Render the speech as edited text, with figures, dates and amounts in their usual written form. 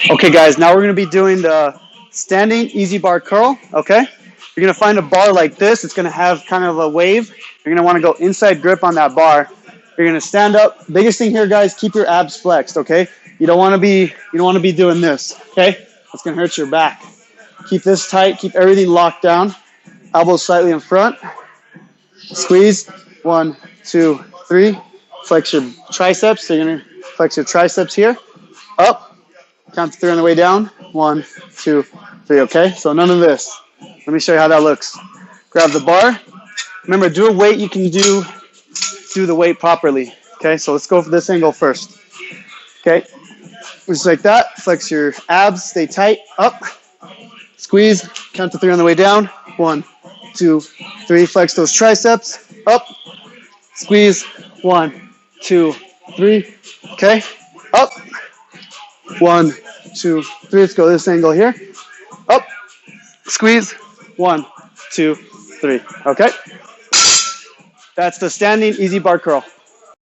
Okay, guys, now we're going to be doing the standing easy bar curl, okay? You're going to find a bar like this. It's going to have kind of a wave. You're going to want to go inside grip on that bar. You're going to stand up. Biggest thing here, guys, keep your abs flexed, okay? You don't want to be doing this, okay? That's going to hurt your back. Keep this tight. Keep everything locked down. Elbows slightly in front. Squeeze. 1, 2, 3. Flex your triceps. So you're going to flex your triceps here. Up. Count to 3 on the way down. 1, 2, 3, okay? So none of this. Let me show you how that looks. Grab the bar. Remember, do a weight you can do the weight properly, okay? So let's go for this angle first, okay? Just like that. Flex your abs. Stay tight. Up. Squeeze. Count to 3 on the way down. 1, 2, 3. Flex those triceps. Up. Squeeze. 1, 2, 3. Okay? Up. 1, 2, 3. Let's go this angle here. Up. Squeeze. 1, 2, 3. Okay? That's the standing easy bar curl.